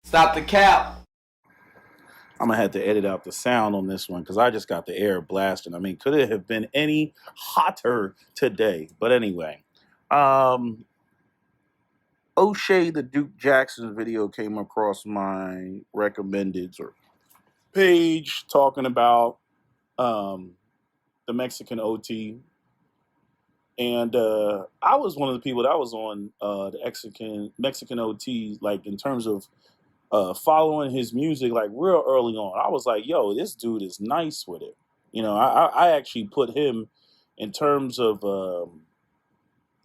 Stop the cap. I'm gonna have to edit out the sound on this one because I just got the air blasting. I mean, could it have been any hotter today? But anyway, um, O'Shea the Duke Jackson video came across my recommended page talking about um, the Mexican OT, and I was one of the people that was on the Mexican OT, like in terms of following his music like real early on. I was like, yo, this dude is nice with it. I actually put him in terms of,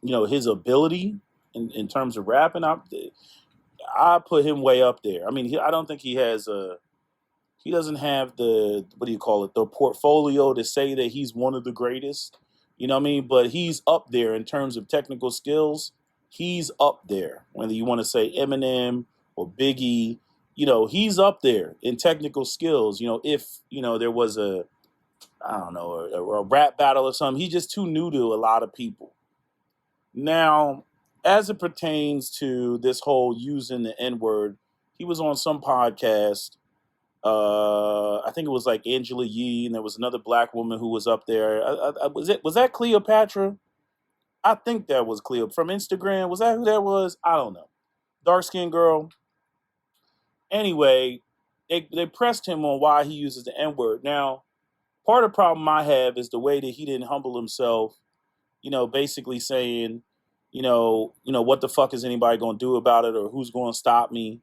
his ability in terms of rapping. I put him way up there. I mean, I don't think he doesn't have the, what do you call it, the portfolio to say that he's one of the greatest. You know what I mean? But he's up there in terms of technical skills. He's up there. Whether you want to say Eminem or Biggie, he's up there in technical skills. If, there was I don't know, a rap battle or something, he's just too new to a lot of people. Now, as it pertains to this whole using the N word, he was on some podcast. I think it was like Angela Yee, and there was another black woman who was up there. Was that Cleopatra? I think that was Cleo from Instagram. Was that who that was? I don't know. Dark skinned girl. Anyway, they pressed him on why he uses the N word. Now, part of the problem I have is the way that he didn't humble himself. Basically saying, what the fuck is anybody gonna do about it, or who's gonna stop me?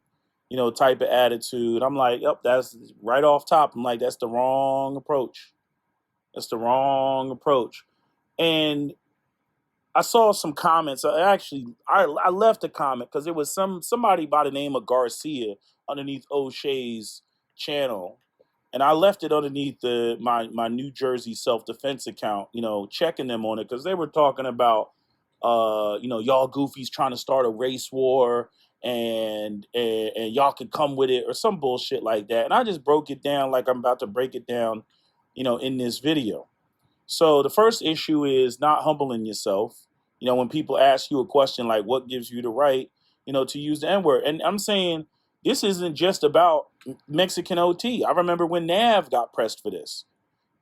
Type of attitude. I'm like, yep, that's right off top. I'm like, that's the wrong approach. That's the wrong approach. And I saw some comments. I left a comment because it was somebody by the name of Garcia underneath O'Shea's channel, and I left it underneath my New Jersey self defense account. Checking them on it because they were talking about y'all goofies trying to start a race war, and y'all could come with it or some bullshit like that. And I just broke it down like I'm about to break it down, in this video. So the first issue is not humbling yourself. When people ask you a question like, what gives you the right, to use the N word? And I'm saying this isn't just about Mexican OT. I remember when Nav got pressed for this.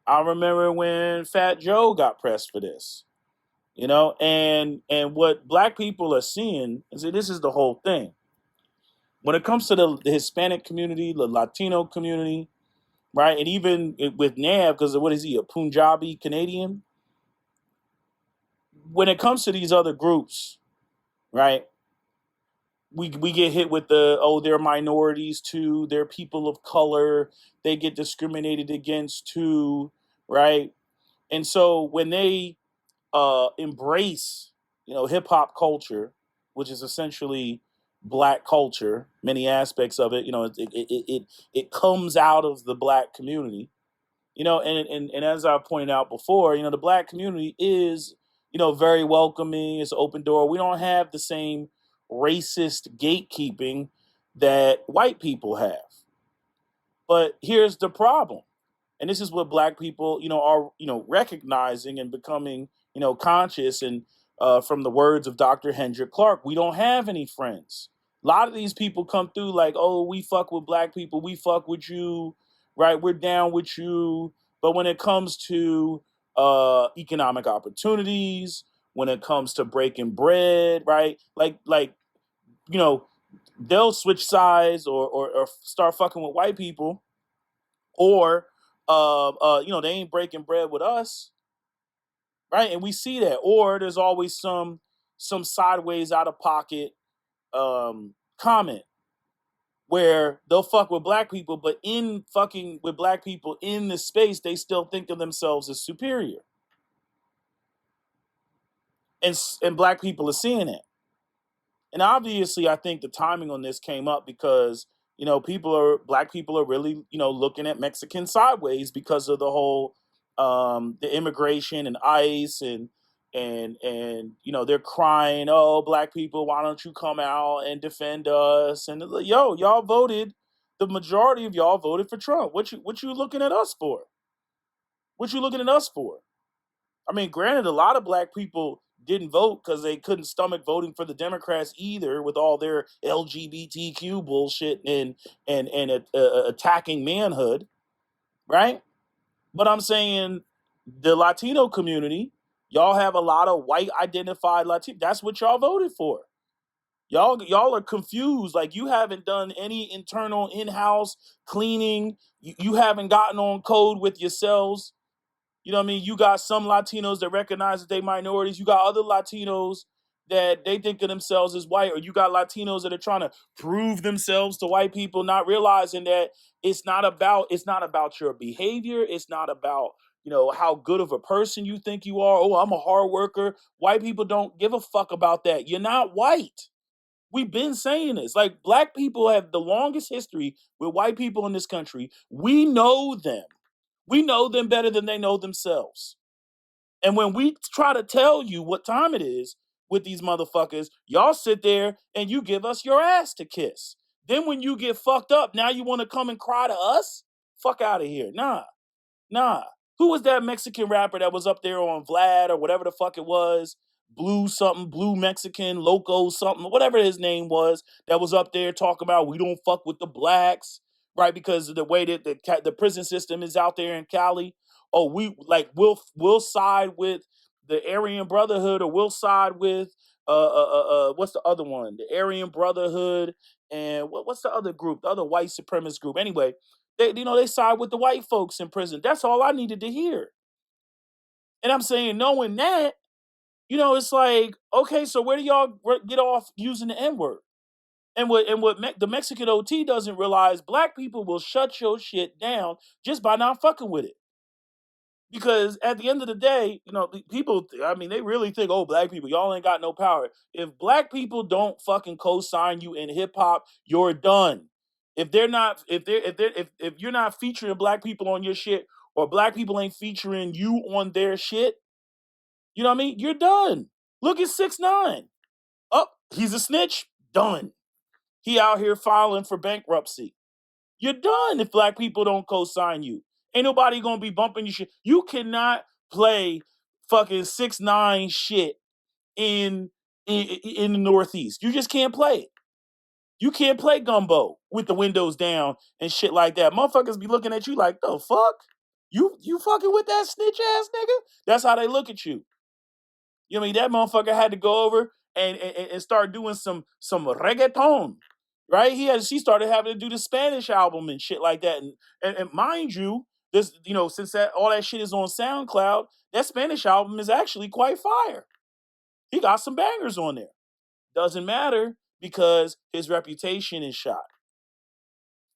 I remember when Fat Joe got pressed for this. And what black people are seeing is that this is the whole thing. When it comes to the Hispanic community, the Latino community, right, and even with Nav, because what is he, a Punjabi Canadian? When it comes to these other groups, right, we get hit with they're minorities too, they're people of color, they get discriminated against too, right? And so when they embrace, hip hop culture, which is essentially black culture, many aspects of it, it comes out of the black community, and as I pointed out before, the black community is, very welcoming. It's an open door. We don't have the same racist gatekeeping that white people have. But here's the problem. And this is what black people, are, recognizing and becoming, conscious. And from the words of Dr. Hendrik Clark, we don't have any friends. A lot of these people come through like, oh, we fuck with black people. We fuck with you, right? We're down with you. But when it comes to economic opportunities, when it comes to breaking bread, right? Like, they'll switch sides or start fucking with white people, or they ain't breaking bread with us, right? And we see that. Or there's always some sideways out of pocket comment where they'll fuck with black people, but in fucking with black people in the space, they still think of themselves as superior. And black people are seeing it. And obviously, I think the timing on this came up because, black people are really, looking at Mexicans sideways because of the whole, the immigration and ICE and they're crying, oh, black people, why don't you come out and defend us? And like, yo, y'all voted, the majority of y'all voted for Trump. What you looking at us for? What you looking at us for? I mean, granted, a lot of black people didn't vote because they couldn't stomach voting for the Democrats either, with all their LGBTQ bullshit and attacking manhood, right? But I'm saying the Latino community, y'all have a lot of white identified Latino. That's what y'all voted for. Y'all are confused. Like, you haven't done any internal in-house cleaning. You haven't gotten on code with yourselves. You know what I mean? You got some Latinos that recognize that they minorities. You got other Latinos that they think of themselves as white, or you got Latinos that are trying to prove themselves to white people, not realizing that it's not about your behavior. It's not about, how good of a person you think you are. Oh, I'm a hard worker. White people don't give a fuck about that. You're not white. We've been saying this. Like, black people have the longest history with white people in this country. We know them. We know them better than they know themselves. And when we try to tell you what time it is with these motherfuckers, y'all sit there and you give us your ass to kiss. Then when you get fucked up, now you want to come and cry to us? Fuck out of here. Nah. Who was that Mexican rapper that was up there on Vlad or whatever the fuck it was? Blue something, Blue Mexican, Loco something, whatever his name that was up there talking about we don't fuck with the blacks, right? Because of the way that the prison system is out there in Cali. Oh, we'll side with the Aryan Brotherhood, or we'll side with what's the other one? The Aryan Brotherhood, and what's the other group? The other white supremacist group. Anyway, they side with the white folks in prison. That's all I needed to hear. And I'm saying, knowing that, it's like, okay, so where do y'all get off using the N-word? And what the Mexican OT doesn't realize, black people will shut your shit down just by not fucking with it. Because at the end of the day, people, I mean, they really think, oh, black people, y'all ain't got no power. If black people don't fucking co-sign you in hip hop, you're done. If you're not featuring black people on your shit, or black people ain't featuring you on their shit, you know what I mean? You're done. Look at 6ix9ine. Oh, he's a snitch. Done. He out here filing for bankruptcy. You're done if black people don't co-sign you. Ain't nobody gonna be bumping your shit. You cannot play fucking 6ix9ine shit in the Northeast. You just can't play it. You can't play gumbo with the windows down and shit like that. Motherfuckers be looking at you like, the fuck? You fucking with that snitch ass nigga? That's how they look at you. You know what I mean? That motherfucker had to go over and start doing some reggaeton, right? She started having to do the Spanish album and shit like that. And mind you, this, since all that shit is on SoundCloud, that Spanish album is actually quite fire. He got some bangers on there. Doesn't matter, because his reputation is shot.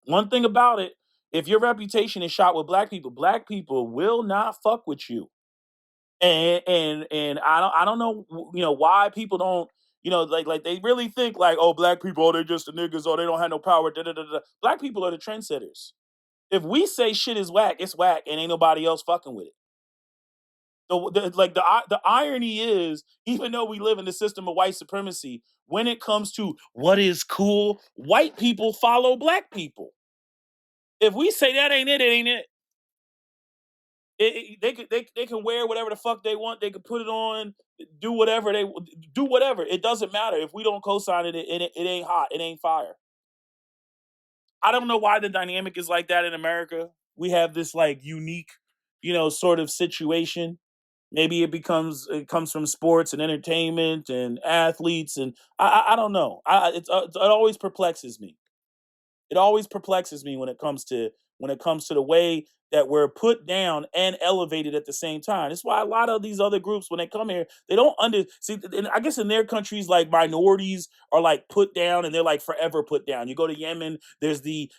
One thing about it, if your reputation is shot with black people will not fuck with you. And I don't know, why people don't, like they really think like, oh, black people, oh, they're just the niggas, or they don't have no power. Da, da, da, da. Black people are the trendsetters. If we say shit is whack, it's whack, and ain't nobody else fucking with it. The irony is, even though we live in the system of white supremacy, when it comes to what is cool, white people follow black people. If we say that ain't it, it ain't it. They can wear whatever the fuck they want. They can put it on, do whatever they do. Whatever, it doesn't matter. If we don't co-sign it, it ain't hot. It ain't fire. I don't know why the dynamic is like that in America. We have this like unique, sort of situation. Maybe it comes from sports and entertainment and athletes, and I don't know. It always perplexes me. It always perplexes me when it comes to the way that we're put down and elevated at the same time. That's why a lot of these other groups, when they come here, they don't see. And I guess in their countries, like, minorities are like put down, and they're like forever put down. You go to Yemen, there's the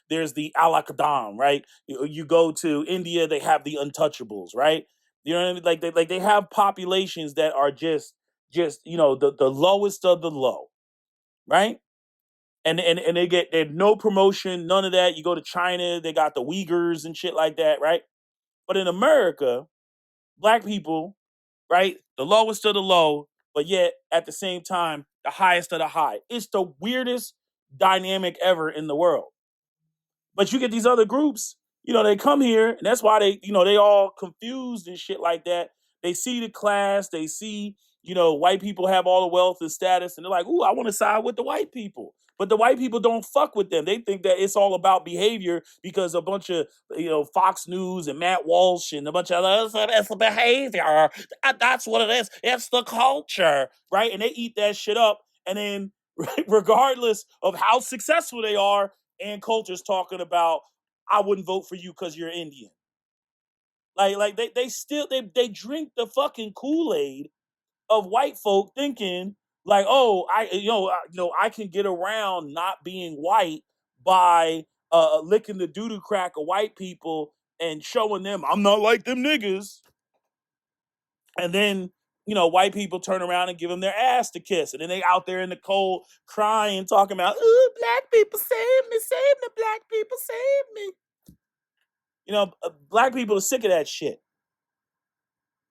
Al Aqdam, right? You go to India, they have the untouchables, right? You know what I mean? Like they have populations that are just the lowest of the low, right? And they no promotion, none of that. You go to China, they got the Uyghurs and shit like that, right? But in America, black people, right, the lowest of the low, but yet at the same time, the highest of the high. It's the weirdest dynamic ever in the world. But you get these other groups, they come here, and that's why they all confused and shit like that. They see the class, they see white people have all the wealth and status, and they're like, ooh, I want to side with the white people. But the white people don't fuck with them. They think that it's all about behavior because a bunch of Fox News and Matt Walsh and a bunch of others. It's the behavior. That's what it is. It's the culture, right? And they eat that shit up, and then regardless of how successful they are, and culture's talking about, I wouldn't vote for you because you're Indian. Like they still they drink the fucking Kool-Aid of white folk thinking like, oh, I can get around not being white by licking the doo doo crack of white people and showing them I'm not like them niggas, and then white people turn around and give them their ass to kiss, and then they out there in the cold crying, talking about, ooh, black people save me, black people save me. Black people are sick of that shit.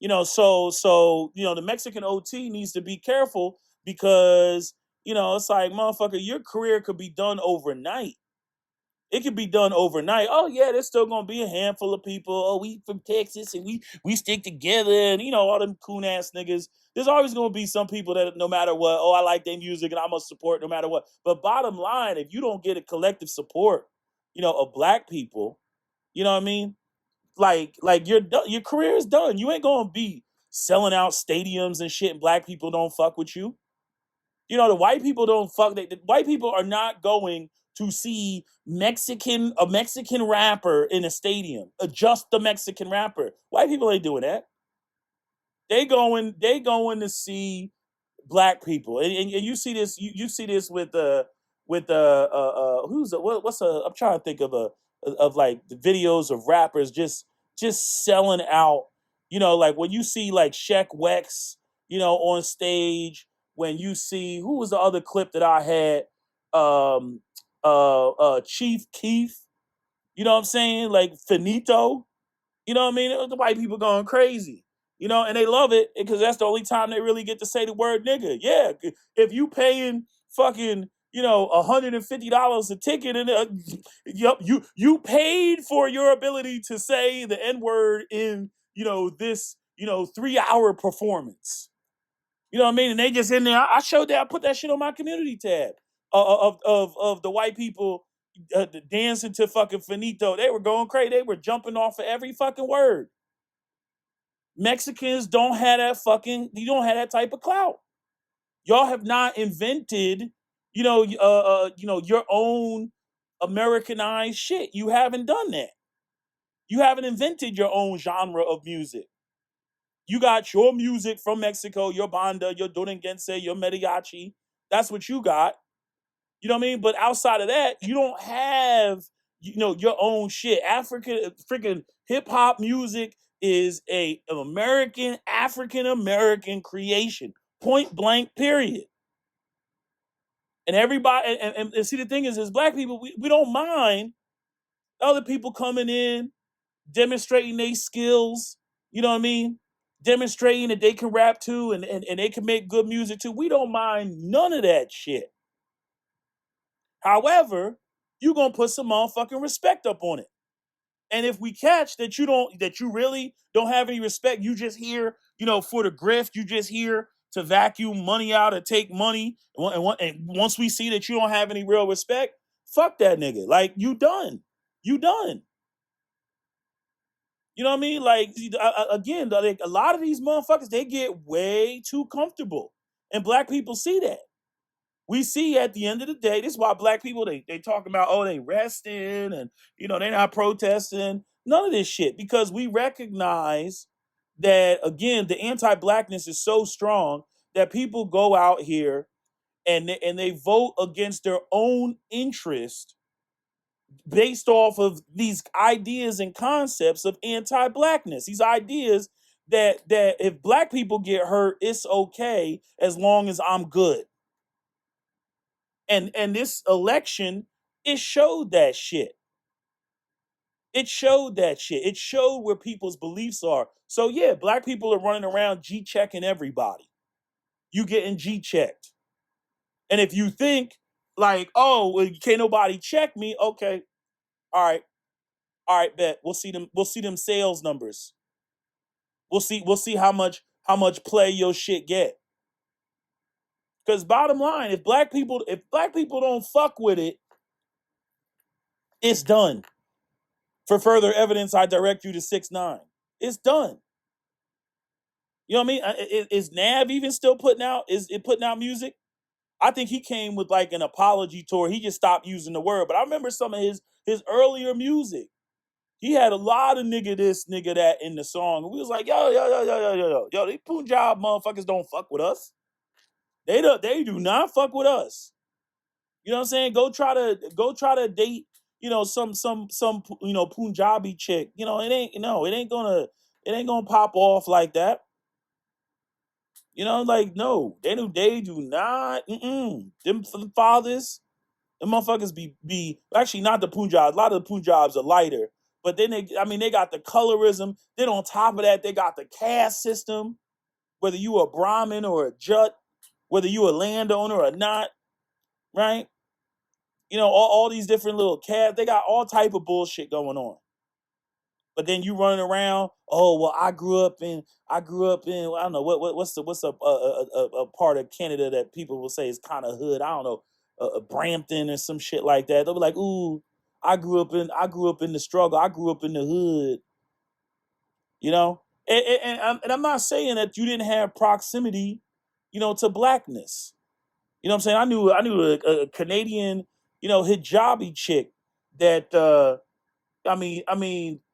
So the Mexican OT needs to be careful because it's like, motherfucker, your career could be done overnight. It could be done overnight. Oh yeah, there's still gonna be a handful of people. Oh, we from Texas and we stick together, and all them coon ass niggas. There's always gonna be some people that no matter what, oh, I like their music and I must support no matter what. But bottom line, if you don't get a collective support, of black people, you know what I mean? Like your career is done. You ain't gonna be selling out stadiums and shit, and black people don't fuck with you. The white people don't fuck. The white people are not going to see a Mexican rapper in a stadium. Just the Mexican rapper. White people ain't doing that. They going to see black people, and you see this. You see this with who's what's I'm trying to think of like the videos of rappers just selling out. Like when you see like Sheck Wex, on stage. When you see who was the other clip that I had, Chief Keef. You know what I'm saying? Like Finito. You know what I mean? The white people going crazy. And they love it because that's the only time they really get to say the word nigga. Yeah, if you paying fucking $150 a ticket, and yep, you paid for your ability to say the N word in this 3-hour performance. You know what I mean? And they just in there. I showed that. I put that shit on my community tab of the white people dancing to fucking Finito. They were going crazy. They were jumping off of every fucking word. Mexicans don't have that fucking. You don't have that type of clout. Y'all have not invented, your own Americanized shit. You haven't done that. You haven't invented your own genre of music. You got your music from Mexico, your banda, your Dominicans, your mariachi. That's what you got. You know what I mean? But outside of that, you don't have, your own shit. African freaking hip hop music is an African American creation. Point blank, period. And everybody, and see, the thing is, as black people, we don't mind other people coming in, demonstrating their skills, you know what I mean? Demonstrating that they can rap too, and they can make good music too. We don't mind none of that shit. However, you're gonna put some motherfucking respect up on it. And if we catch that you really don't have any respect, you just here, for the grift, you just here to vacuum money out and take money. And once we see that you don't have any real respect, fuck that nigga. Like, you done. You done. You know what I mean? Like, again, like, a lot of these motherfuckers, they get way too comfortable. And black people see that. We see at the end of the day, this is why black people, they talk about, oh, they resting and, they're not protesting. None of this shit. Because we recognize that, again, the anti-blackness is so strong that people go out here and they vote against their own interest based off of these ideas and concepts of anti-blackness. These ideas that if black people get hurt, it's okay as long as I'm good. And this election, it showed that shit. It showed that shit. It showed where people's beliefs are. So yeah, black people are running around G-checking everybody. You getting G-checked. And if you think like, oh, well, can't nobody check me, okay. All right, bet. We'll see them sales numbers. We'll see how much play your shit get. Because bottom line, if black people don't fuck with it, it's done. For further evidence, I direct you to 6ix9ine. It's done. You know what I mean? Is Nav even still putting out? Is it putting out music? I think he came with like an apology tour. He just stopped using the word. But I remember some of his earlier music. He had a lot of nigga this, nigga that in the song. And we was like, yo, these Punjab motherfuckers don't fuck with us. They do not fuck with us. You know what I'm saying? Go try to date, some Punjabi chick. It ain't gonna pop off like that. Like no, they do not. Them fathers, them motherfuckers be actually not the Punjabs. A lot of the Punjabs are lighter, but then they got the colorism. Then on top of that, they got the caste system. Whether you a Brahmin or a Jut, whether you a landowner or not, right? All these different little castes. They got all type of bullshit going on. But then you running around. Oh well, I grew up in. I don't know what's a part of Canada that people will say is kind of hood. I don't know, Brampton or some shit like that. They'll be like, ooh, I grew up in the struggle. I grew up in the hood. And I'm not saying that you didn't have proximity, to blackness. You know what I'm saying? I knew a Canadian, hijabi chick that.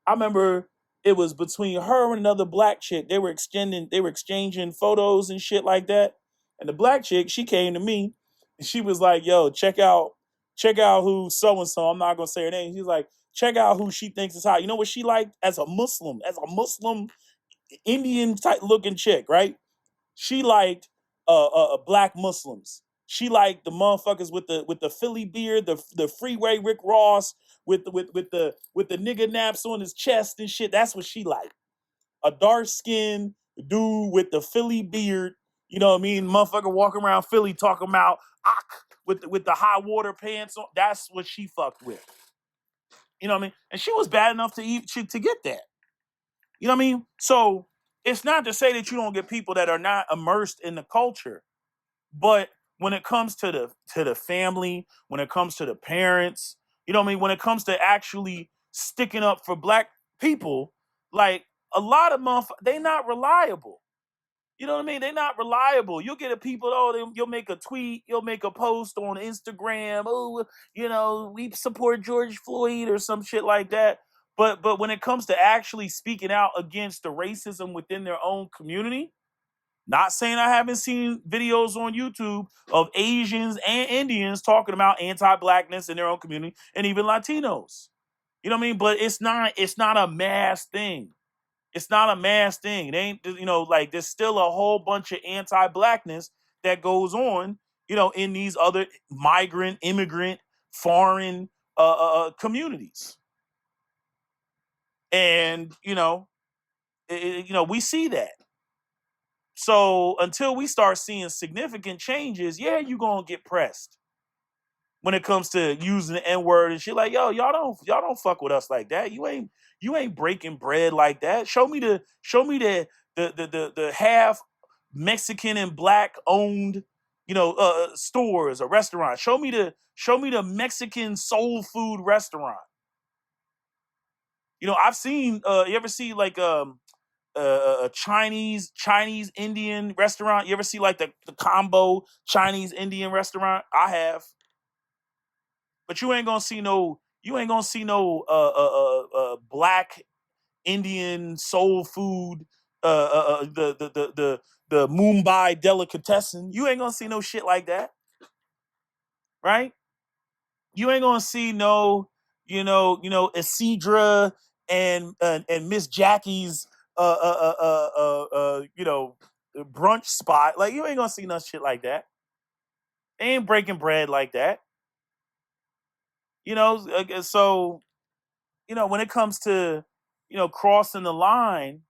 I remember it was between her and another black chick. They were exchanging photos and shit like that. And the black chick, she came to me and she was like, yo, check out who so and so. I'm not gonna say her name. She's like, check out who she thinks is hot. You know what she liked as a Muslim Indian type looking chick, right? She liked black Muslims. She liked the motherfuckers with the Philly beard, the freeway Rick Ross with the nigga naps on his chest and shit. That's what she liked. A dark skinned dude with the Philly beard. You know what I mean? Motherfucker walking around Philly talking about with the high water pants on. That's what she fucked with. You know what I mean? And she was bad enough to get that. You know what I mean? So it's not to say that you don't get people that are not immersed in the culture, but when it comes to the family, when it comes to the parents, you know what I mean? When it comes to actually sticking up for black people, like a lot of they not reliable. You know what I mean? They're not reliable. You'll get a people, you'll make a tweet, you'll make a post on Instagram, we support George Floyd or some shit like that. But when it comes to actually speaking out against the racism within their own community, not saying I haven't seen videos on YouTube of Asians and Indians talking about anti-blackness in their own community and even Latinos. You know what I mean? But it's not a mass thing. It's not a mass thing. It ain't, like there's still a whole bunch of anti-blackness that goes on, in these other migrant, immigrant, foreign communities. And, we see that. So until we start seeing significant changes, yeah, you're gonna get pressed when it comes to using the N-word and shit. Like, yo, y'all don't fuck with us like that. You ain't breaking bread like that. Show me the half Mexican and black owned, stores or restaurants. Show me the Mexican soul food restaurant. I've seen you ever see like a Chinese Indian restaurant? You ever see like the combo Chinese Indian restaurant? I have. But you ain't gonna see no black Indian soul food the Mumbai delicatessen. You ain't gonna see no shit like that. Right? You ain't gonna see no, Isidra and Miss Jackie's brunch spot. Like you ain't gonna see no shit like that. They ain't breaking bread like that. So when it comes to crossing the line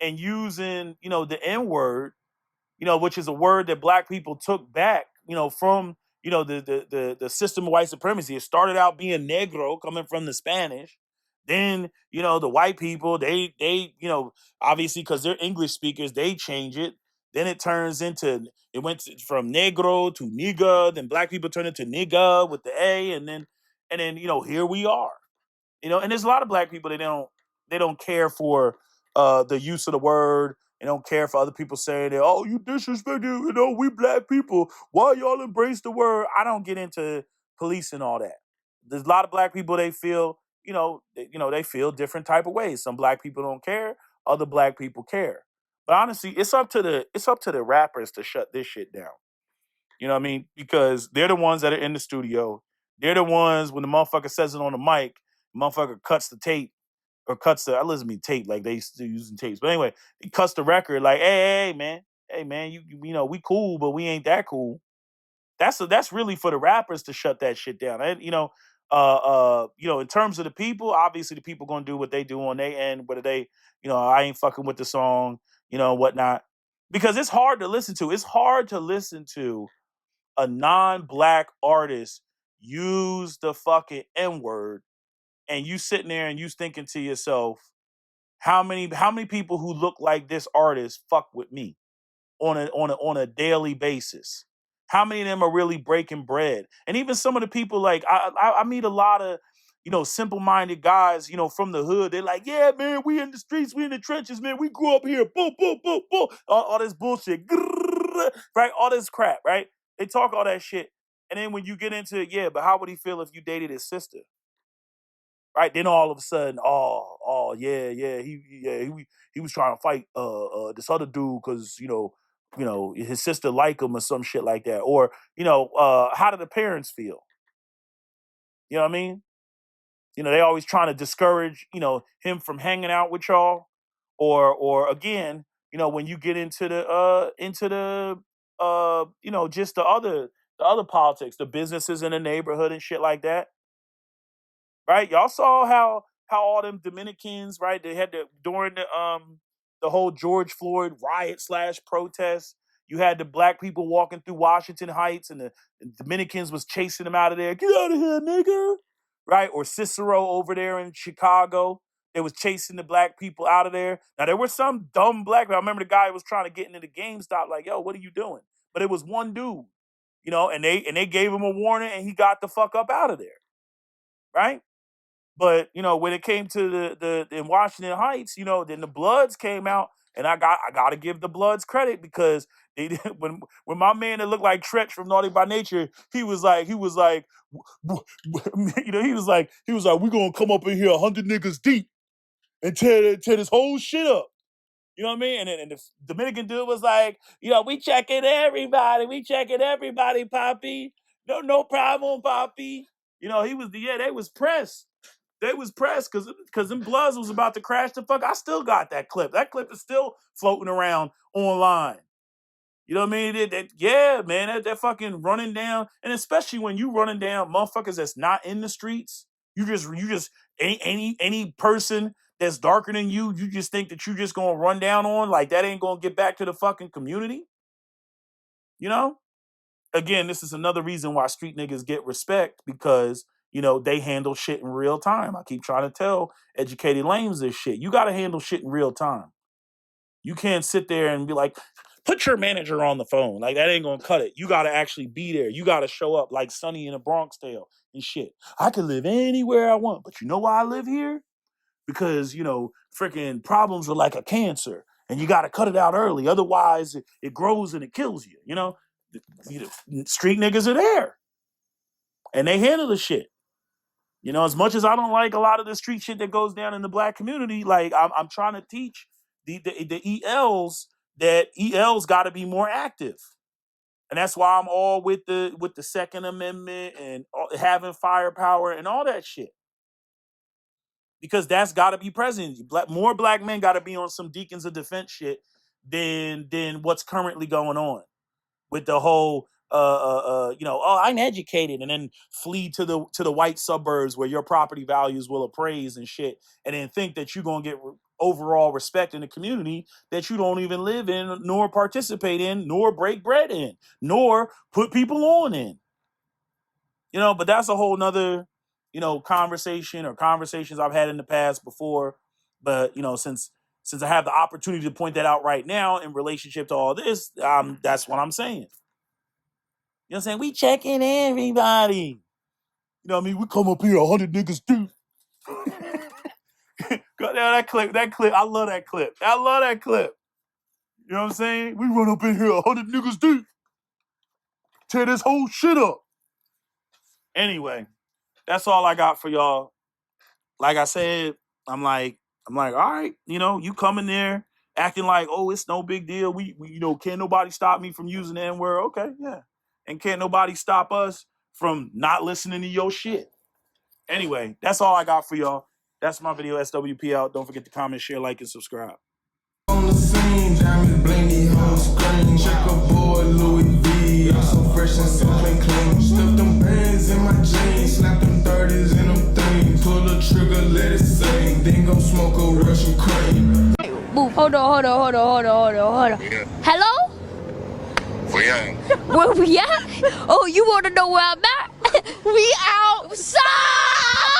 and using the N word, which is a word that black people took back, from the system of white supremacy. It started out being negro, coming from the Spanish. Then the white people they obviously because they're English speakers they change it. Then it went from negro to nigga. Then black people turned into nigga with the A, and then here we are. And there's a lot of black people that they don't care for the use of the word. They don't care for other people saying that, oh, you disrespect it. We black people. Why y'all embrace the word? I don't get into police and all that. There's a lot of black people, they feel, they feel different type of ways. Some black people don't care. Other black people care. But honestly, it's up to the rappers to shut this shit down. You know what I mean? Because they're the ones that are in the studio. They're the ones when the motherfucker says it on the mic, the motherfucker cuts the tape or I listen to me tape like they still using tapes. But anyway, he cuts the record like, hey man, we cool, but we ain't that cool. That's really for the rappers to shut that shit down. And in terms of the people, obviously the people gonna do what they do on their end, whether they, I ain't fucking with the song, whatnot. Because it's hard to listen to. It's hard to listen to a non-black artist use the fucking N-word, and you sitting there and you thinking to yourself, how many people who look like this artist fuck with me on a daily basis? How many of them are really breaking bread? And even some of the people, like I meet a lot of simple-minded guys, from the hood. They're like, yeah, man, we in the streets, we in the trenches, man. We grew up here, boom, boom, boom, boom, all this bullshit, right? All this crap, right? They talk all that shit, and then when you get into it, yeah, but how would he feel if you dated his sister? Right? Then all of a sudden, yeah, he was trying to fight this other dude because his sister like him or some shit like that. Or how do the parents feel? You know what I mean? They always trying to discourage him from hanging out with y'all. Or again, when you get into the just the other politics, the businesses in the neighborhood and shit like that. Right? Y'all saw how all them Dominicans, right? They had during the whole George Floyd riot slash protest. You had the black people walking through Washington Heights, and the Dominicans was chasing them out of there. Get out of here, nigga! Right? Or Cicero over there in Chicago. They was chasing the black people out of there. Now there were some dumb black people. I remember the guy was trying to get into the GameStop, like, yo, what are you doing? But it was one dude, and they gave him a warning, and he got the fuck up out of there. Right? But when it came to the in Washington Heights, then the Bloods came out, and I got to give the Bloods credit because they did, when my man that looked like Tretch from Naughty by Nature, he was like, he was like, we gonna come up in here 100 niggas deep and tear this whole shit up. You know what I mean? And the Dominican dude was like, we checking everybody, Poppy. No problem, Poppy. He was they was pressed. They was pressed because them Bloods was about to crash the fuck. I still got that clip. That clip is still floating around online. You know what I mean? Yeah, man, that fucking running down, and especially when you running down motherfuckers that's not in the streets. You just any person that's darker than you just think that you just gonna run down on, like that ain't gonna get back to the fucking community. Again, this is another reason why street niggas get respect because they handle shit in real time. I keep trying to tell educated lames this shit. You got to handle shit in real time. You can't sit there and be like, put your manager on the phone. Like, that ain't going to cut it. You got to actually be there. You got to show up like Sonny in a Bronx Tale and shit. I can live anywhere I want, but you know why I live here? Because, freaking problems are like a cancer and you got to cut it out early. Otherwise, it grows and it kills you. Street niggas are there and they handle the shit. As much as I don't like a lot of the street shit that goes down in the black community, like I'm trying to teach the ELs that ELs got to be more active, and that's why I'm all with the Second Amendment and having firepower and all that shit, because that's got to be present. More black men got to be on some Deacons of Defense shit than what's currently going on with the whole I'm educated, and then flee to the white suburbs where your property values will appraise and shit, and then think that you're gonna get overall respect in the community that you don't even live in, nor participate in, nor break bread in, nor put people on in. But that's a whole nother conversation or conversations I've had in the past before. But since since I have the opportunity to point that out right now in relationship to all this, that's what I'm saying. You know what I'm saying? We checking everybody. You know what I mean? We come up here 100 niggas deep. that clip, I love that clip. You know what I'm saying? We run up in here 100 niggas deep. Tear this whole shit up. Anyway, that's all I got for y'all. Like I said, I'm like, all right, you know, you come in there acting like, oh, it's no big deal. We you know, can't nobody stop me from using the N-word. Okay, yeah. And can't nobody stop us from not listening to your shit. Anyway, that's all I got for y'all. That's my video, SWP out. Don't forget to comment, share, like, and subscribe. On the scene, diamond blingy, whole screen, checkerboard, Louis V. I'm so fresh and so clean. Stuff them bands in my jeans, slap them 30s in them things. Pull the trigger, let it sing. Then go smoke a Russian cream. Boo, hold on. Yeah. Hello? Where Where we at? Oh, you want to know where I'm at? We outside!